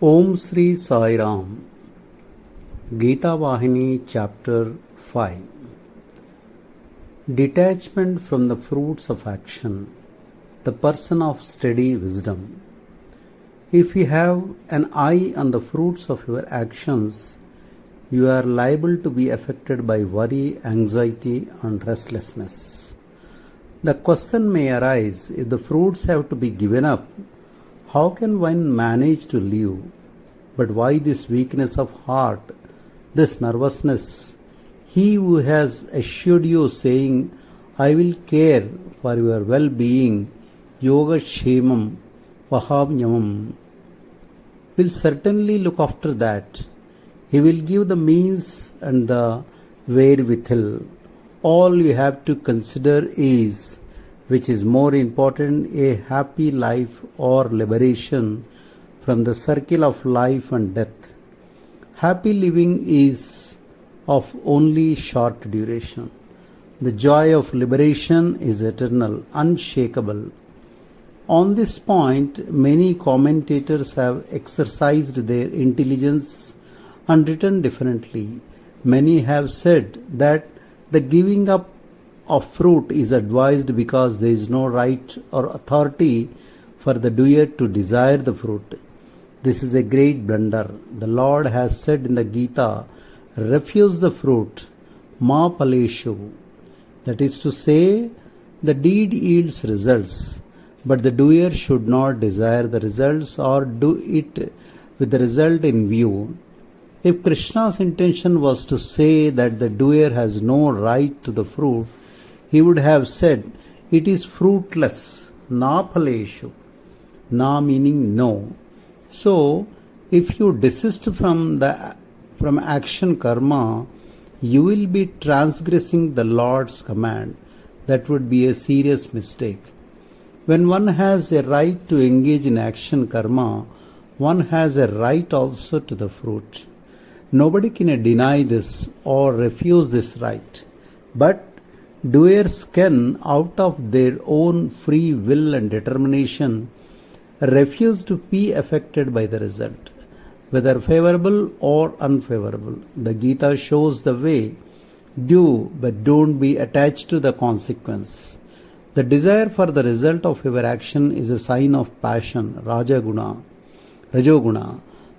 Om Sri Sai Ram. Gita Vahini Chapter 5. Detachment from the fruits of action, the person of steady wisdom. If you have an eye on the fruits of your actions, you are liable to be affected by worry, anxiety, and restlessness. The question may arise, if the fruits have to be given up, how can one manage to live? But why this weakness of heart, this nervousness? He who has assured you, saying, I will care for your well-being, yoga shemam, vahamyamam, will certainly look after that. He will give the means and the wherewithal. All you have to consider is, which is more important, a happy life or liberation from the circle of life and death. Happy living is of only short duration. The joy of liberation is eternal, unshakable. On this point, many commentators have exercised their intelligence and written differently. Many have said that the giving up of fruit is advised because there is no right or authority for the doer to desire the fruit. This is a great blunder. The Lord has said in the Gita, refuse the fruit, ma paleshu. That is to say, the deed yields results, but the doer should not desire the results or do it with the result in view. If Krishna's intention was to say that the doer has no right to the fruit, he would have said, it is fruitless, na paleshu, na meaning no. So, if you desist from action karma, you will be transgressing the Lord's command. That would be a serious mistake. When one has a right to engage in action karma, one has a right also to the fruit. Nobody can deny this or refuse this right. But doers can, out of their own free will and determination, refuse to be affected by the result, whether favorable or unfavorable. The Gita shows the way. Do, but don't be attached to the consequence. The desire for the result of your action is a sign of passion, rajoguna.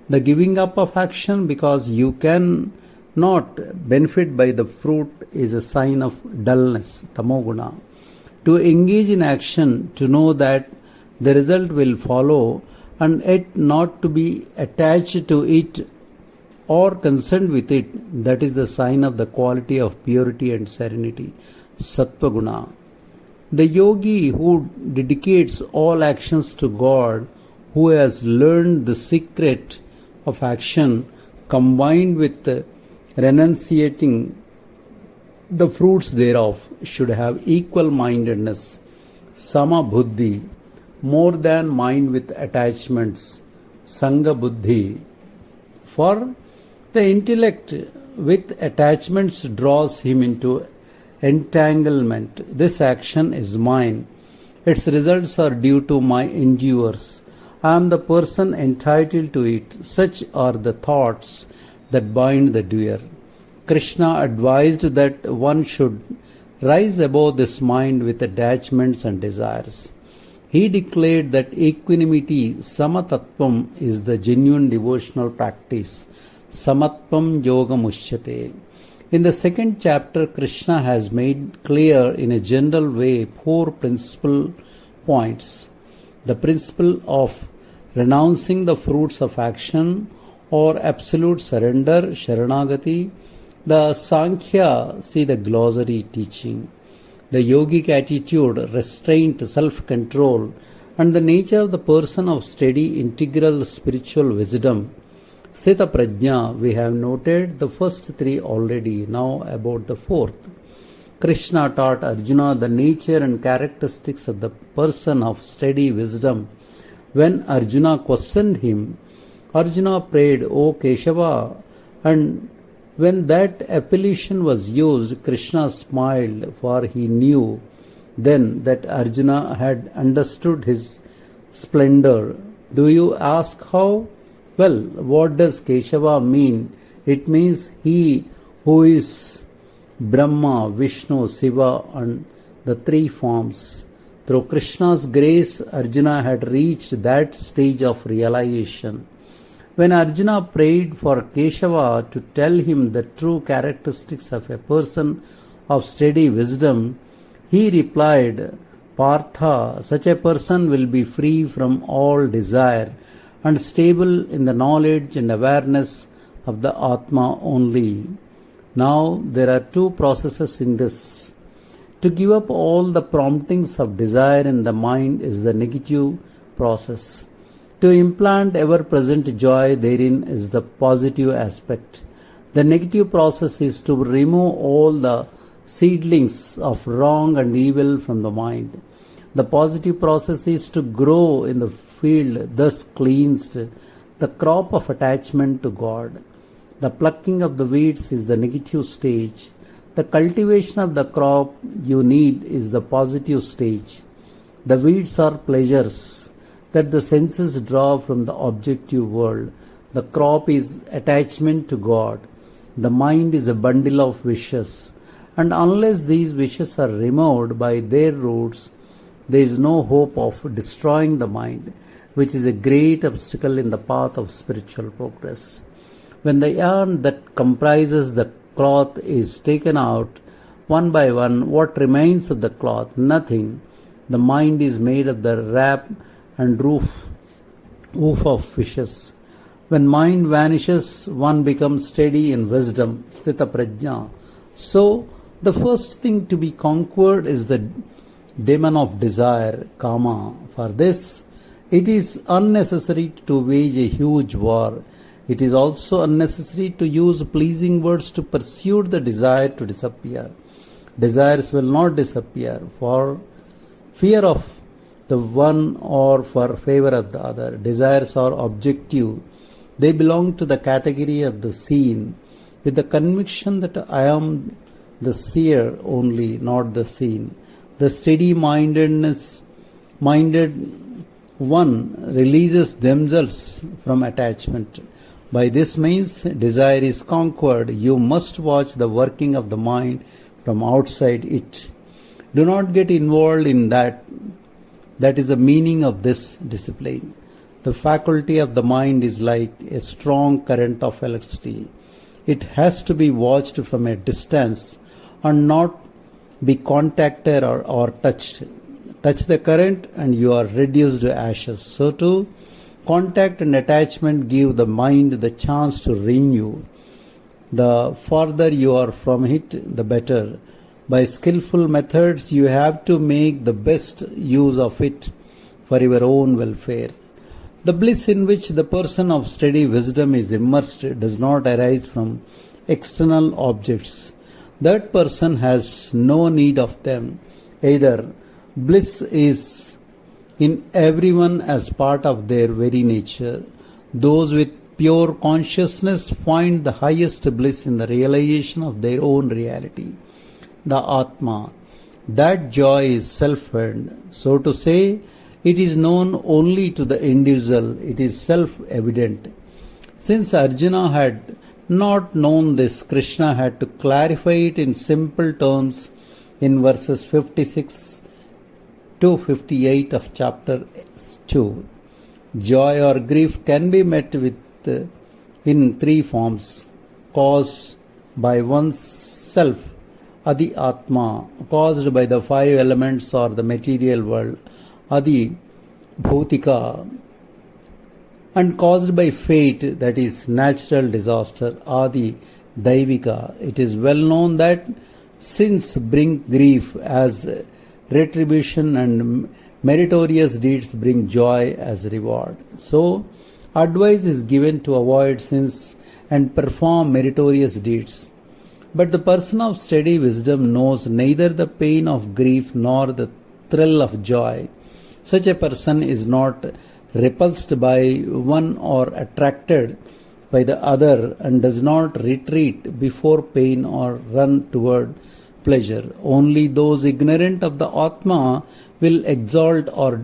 The giving up of action because you can not benefit by the fruit is a sign of dullness, tamoguna. To engage in action, to know that the result will follow, and yet not to be attached to it or concerned with it, that is the sign of the quality of purity and serenity, sattva-guna. The yogi who dedicates all actions to God, who has learned the secret of action, combined with renunciating the fruits thereof, should have equal mindedness, sama buddhi, more than mind with attachments, sangha buddhi. For the intellect with attachments draws him into entanglement. This action is mine. Its results are due to my endeavors. I am the person entitled to it. Such are the thoughts that bind the doer. Krishna advised that one should rise above this mind with attachments and desires. He declared that equanimity, samatattvam, is the genuine devotional practice. Samatvam yoga mushyate. In the second chapter, Krishna has made clear in a general way 4 principal points. The principle of renouncing the fruits of action or absolute surrender, sharanagati. The Sankhya, see the glossary teaching. The yogic attitude, restraint, self-control, and the nature of the person of steady integral spiritual wisdom. Sthita Prajna, we have noted the first 3 already, now about the 4th. Krishna taught Arjuna the nature and characteristics of the person of steady wisdom. When Arjuna questioned him, Arjuna prayed, O Keshava, and when that appellation was used, Krishna smiled, for he knew then that Arjuna had understood his splendor. Do you ask how? Well, what does Keshava mean? It means he who is Brahma, Vishnu, Shiva and the three forms. Through Krishna's grace, Arjuna had reached that stage of realization. When Arjuna prayed for Keshava to tell him the true characteristics of a person of steady wisdom, he replied, Partha, such a person will be free from all desire and stable in the knowledge and awareness of the Atma only. Now there are two processes in this. To give up all the promptings of desire in the mind is the negative process. To implant ever-present joy therein is the positive aspect. The negative process is to remove all the seedlings of wrong and evil from the mind. The positive process is to grow in the field, thus cleansed, the crop of attachment to God. The plucking of the weeds is the negative stage. The cultivation of the crop you need is the positive stage. The weeds are pleasures that the senses draw from the objective world. The crop is attachment to God. The mind is a bundle of wishes. And unless these wishes are removed by their roots, there is no hope of destroying the mind, which is a great obstacle in the path of spiritual progress. When the yarn that comprises the cloth is taken out one by one, what remains of the cloth? Nothing. The mind is made of the wrap and woof of wishes. When mind vanishes, one becomes steady in wisdom, sthita prajna. So, the first thing to be conquered is the demon of desire, kama. For this, it is unnecessary to wage a huge war. It is also unnecessary to use pleasing words to pursue the desire to disappear. Desires will not disappear for fear of the one or for favor of the other. Desires are objective. They belong to the category of the seen, with the conviction that I am the seer only, not the seen. The steady-minded one releases themselves from attachment. By this means, desire is conquered. You must watch the working of the mind from outside it. Do not get involved in that. That is the meaning of this discipline. The faculty of the mind is like a strong current of electricity. It has to be watched from a distance and not be contacted or touched. Touch the current and you are reduced to ashes. So too, contact and attachment give the mind the chance to renew. The farther you are from it, the better. By skillful methods, you have to make the best use of it for your own welfare. The bliss in which the person of steady wisdom is immersed does not arise from external objects. That person has no need of them. Either bliss is in everyone as part of their very nature. Those with pure consciousness find the highest bliss in the realization of their own reality, the Atma. That joy is self-earned. So to say, it is known only to the individual. It is self-evident. Since Arjuna had not known this, Krishna had to clarify it in simple terms in verses 56 to 58 of chapter 2. Joy or grief can be met with in three forms: caused by oneself, Adi Atma, caused by the five elements or the material world, Adi Bhautika, and caused by fate, that is natural disaster, Adi Daivika. It is well known that sins bring grief as retribution and meritorious deeds bring joy as reward. So, advice is given to avoid sins and perform meritorious deeds. But the person of steady wisdom knows neither the pain of grief nor the thrill of joy. Such a person is not repulsed by one or attracted by the other and does not retreat before pain or run toward pleasure. Only those ignorant of the Atma will exalt or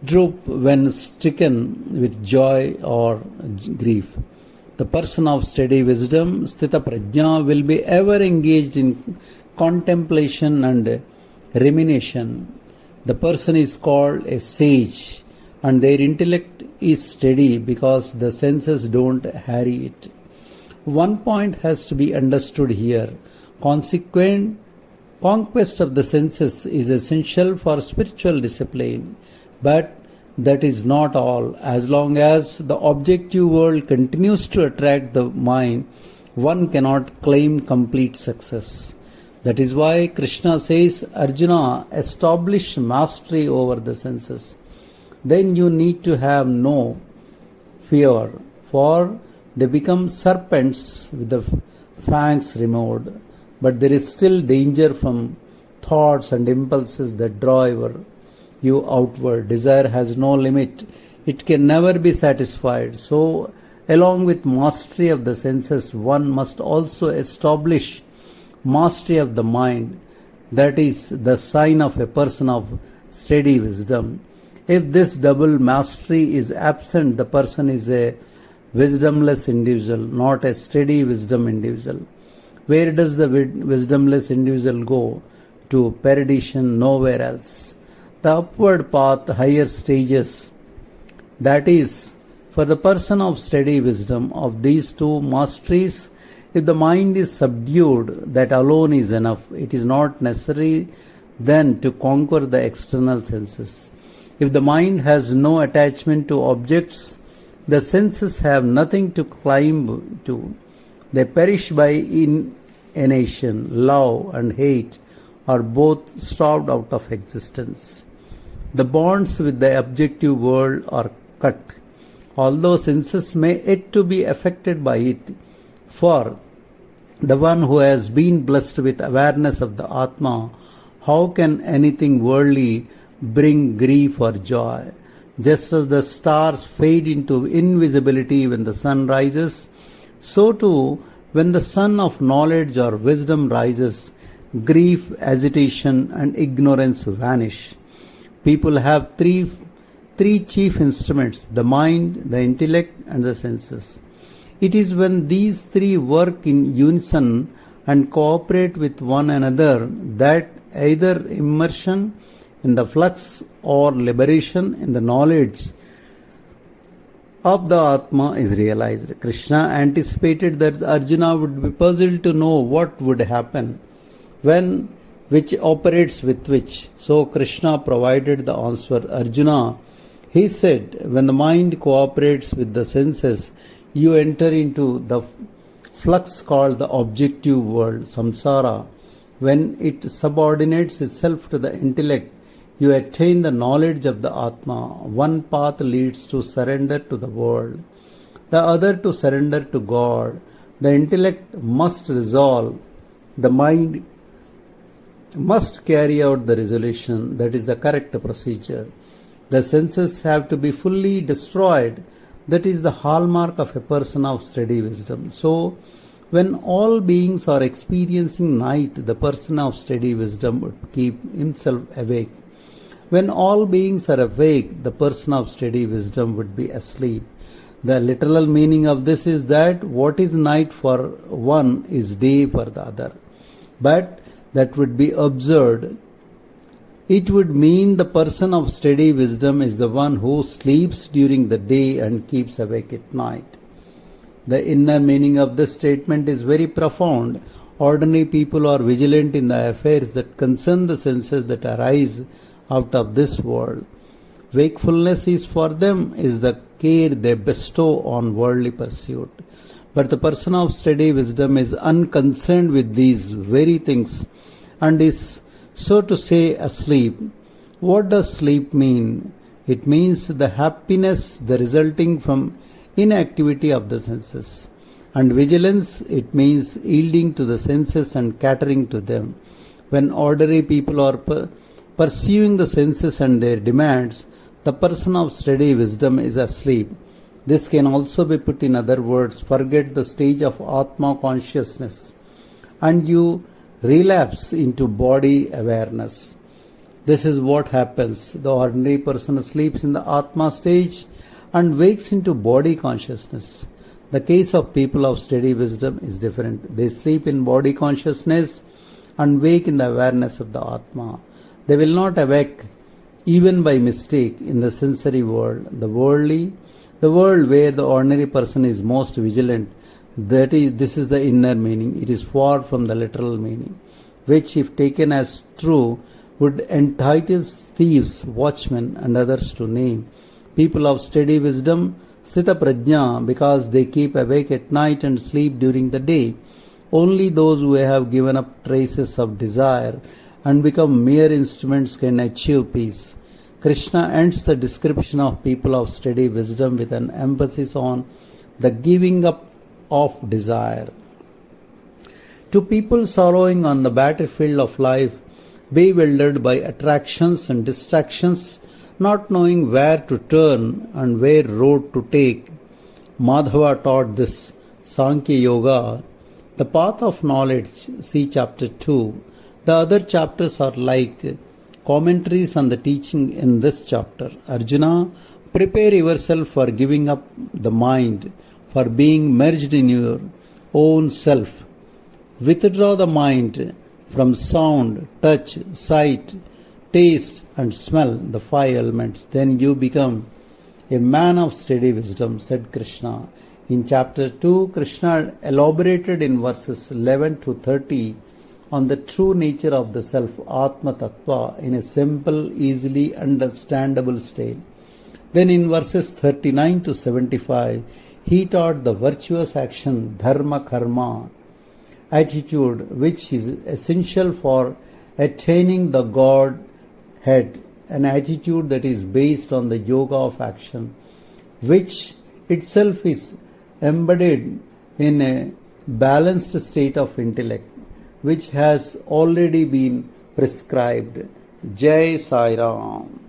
droop when stricken with joy or grief. The person of steady wisdom, Sthita Prajna, will be ever engaged in contemplation and rumination. The person is called a sage, and their intellect is steady because the senses don't harry it. One point has to be understood here. Consequent conquest of the senses is essential for spiritual discipline, but that is not all. As long as the objective world continues to attract the mind, one cannot claim complete success. That is why Krishna says, Arjuna, establish mastery over the senses. Then you need to have no fear, for they become serpents with the fangs removed. But there is still danger from thoughts and impulses that draw you outward. Desire has no limit. It can never be satisfied. So, along with mastery of the senses, one must also establish mastery of the mind. That is the sign of a person of steady wisdom. If this double mastery is absent, the person is a wisdomless individual, not a steady wisdom individual. Where does the wisdomless individual go? To perdition, nowhere else. The upward path, higher stages. That is, for the person of steady wisdom, of these two masteries, if the mind is subdued, that alone is enough. It is not necessary then to conquer the external senses. If the mind has no attachment to objects, the senses have nothing to climb to. They perish by inanition. Love and hate are both starved out of existence. The bonds with the objective world are cut, although senses may yet to be affected by it. For the one who has been blessed with awareness of the Atma, how can anything worldly bring grief or joy? Just as the stars fade into invisibility when the sun rises, so too when the sun of knowledge or wisdom rises, grief, agitation and ignorance vanish. People have three chief instruments: the mind, the intellect and the senses. It is when these three work in unison and cooperate with one another that either immersion in the flux or liberation in the knowledge of the Atma is realized. Krishna anticipated that Arjuna would be puzzled to know what would happen when which operates with which. So Krishna provided the answer. Arjuna, he said, when the mind cooperates with the senses, you enter into the flux called the objective world, samsara. When it subordinates itself to the intellect, you attain the knowledge of the Atma. One path leads to surrender to the world, the other to surrender to God. The intellect must resolve, the mind must carry out the resolution. That is the correct procedure. The senses have to be fully destroyed. That is the hallmark of a person of steady wisdom. So, when all beings are experiencing night, the person of steady wisdom would keep himself awake. When all beings are awake, the person of steady wisdom would be asleep. The literal meaning of this is that what is night for one is day for the other. But that would be absurd. It would mean the person of steady wisdom is the one who sleeps during the day and keeps awake at night. The inner meaning of this statement is very profound. Ordinary people are vigilant in the affairs that concern the senses that arise out of this world. Wakefulness is for them is the care they bestow on worldly pursuit. But the person of steady wisdom is unconcerned with these very things and is, so to say, asleep. What does sleep mean? It means the happiness the resulting from inactivity of the senses. And vigilance, it means yielding to the senses and catering to them. When ordinary people are pursuing the senses and their demands, the person of steady wisdom is asleep. This can also be put in other words: forget the stage of Atma consciousness and you relapse into body awareness. This is what happens. The ordinary person sleeps in the Atma stage and wakes into body consciousness. The case of people of steady wisdom is different. They sleep in body consciousness and wake in the awareness of the Atma. They will not awake even by mistake in the sensory world, the world where the ordinary person is most vigilant. This is the inner meaning. It is far from the literal meaning, which if taken as true would entitle thieves, watchmen and others to name. People of steady wisdom, sthita prajna, because they keep awake at night and sleep during the day. Only those who have given up traces of desire and become mere instruments can achieve peace. Krishna ends the description of people of steady wisdom with an emphasis on the giving up of desire. To people sorrowing on the battlefield of life, bewildered by attractions and distractions, not knowing where to turn and where road to take, Madhava taught this Sankhya Yoga, the path of knowledge. See chapter 2. The other chapters are like commentaries on the teaching in this chapter. Arjuna, prepare yourself for giving up the mind, for being merged in your own self. Withdraw the mind from sound, touch, sight, taste and smell, the five elements. Then you become a man of steady wisdom, said Krishna. In chapter 2, Krishna elaborated in verses 11 to 30 on the true nature of the self, Atma Tattva, in a simple, easily understandable style. Then in verses 39 to 75, he taught the virtuous action, dharma karma, attitude, which is essential for attaining the Godhead, an attitude that is based on the yoga of action, which itself is embedded in a balanced state of intellect, which has already been prescribed. Jai Sai Ram.